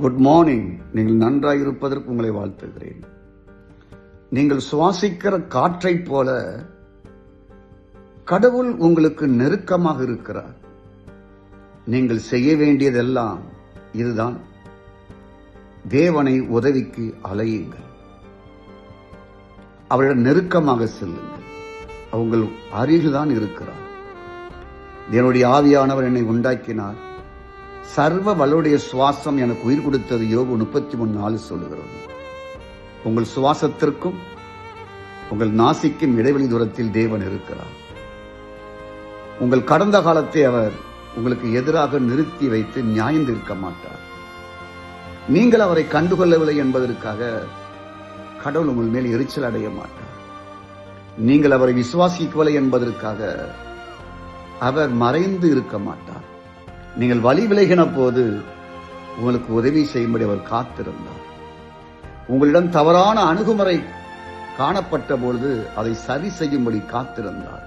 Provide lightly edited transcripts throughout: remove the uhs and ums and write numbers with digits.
Good morning. நீங்கள் நன்றாக இருப்பதற்கு உங்களை வாழ்த்துகிறேன். நீங்கள் சுவாசிக்கிற காற்றைப் போல கடவுள் உங்களுக்கு நெருக்கமாக இருக்கிறார். நீங்கள் செய்ய வேண்டியதெல்லாம் இதுதான். தேவனை உதவிக்கு அலையுங்கள், அவரிடம் நெருக்கமாக செல்லுங்கள். அவங்க அருகில்தான் இருக்கிறார். என்னுடைய ஆவியானவர் என்னை உண்டாக்கினார், சர்வ வலுடைய சுவாசம் எனக்கு உயிர் கொடுத்தது. யோபு 33:4 சொல்லுகிறது. உங்கள் சுவாசத்திற்கும் உங்கள் நாசிக்கும் இடைவெளி தூரத்தில் தேவன் இருக்கிறார். உங்கள் கடந்த காலத்தை அவர் உங்களுக்கு எதிராக நிறுத்தி வைத்து நியாயம் தீர்க்க மாட்டார். நீங்கள் அவரை கண்டுகொள்ளவில்லை என்பதற்காக கடவுள் உங்கள் மேல் எரிச்சல் அடைய மாட்டார். நீங்கள் அவரை விசுவாசிக்கவில்லை என்பதற்காக அவர் மறைந்து இருக்க மாட்டார். நீங்கள் வழி விலகின போது உங்களுக்கு உதவி செய்யும்படி அவர் காத்திருந்தார். உங்களிடம் தவறான அணுகுமுறை காணப்பட்ட பொழுது அதை சரி செய்யும்படி காத்திருந்தார்.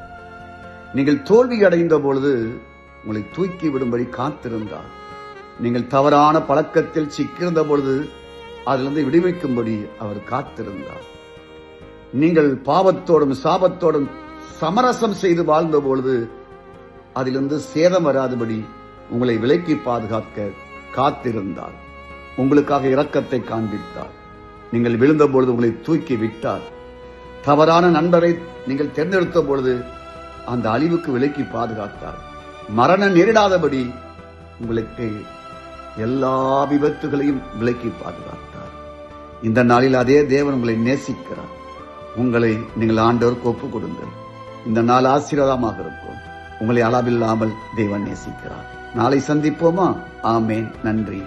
நீங்கள் தோல்வி அடைந்த பொழுது உங்களை தூக்கி விடும்படி காத்திருந்தார். நீங்கள் தவறான பழக்கத்தில் சிக்கியிருந்த பொழுது அதிலிருந்து விடுவிக்கும்படி அவர் காத்திருந்தார். நீங்கள் பாவத்தோடும் சாபத்தோடும் சமரசம் செய்து வாழ்ந்த பொழுது அதிலிருந்து சேதம் வராதபடி உங்களை விலக்கி பாதுகாக்க காத்திருந்தார். உங்களுக்காக இரக்கத்தை காண்பித்தார். நீங்கள் விழுந்த பொழுது உங்களை தூக்கி விட்டார். தவறான நண்பரை நீங்கள் தேர்ந்தெடுத்த பொழுது அந்த அழிவுக்கு விலக்கி பாதுகாத்தார். மரணம் நேரிடாதபடி உங்களுக்கு எல்லா விபத்துகளையும் விலக்கி பாதுகாத்தார். இந்த நாளில் அதே தேவன் உங்களை நேசிக்கிறார். உங்களை நீங்கள் ஆண்டவருக்கு ஒப்புக் கொடுங்கள். இந்த நாள் ஆசீர்வாதமாக இருக்கும். உங்களை அளவில்லாமல் தேவன் நேசிக்கிறார். நாளை சந்திப்போமா? ஆமேன். நன்றி.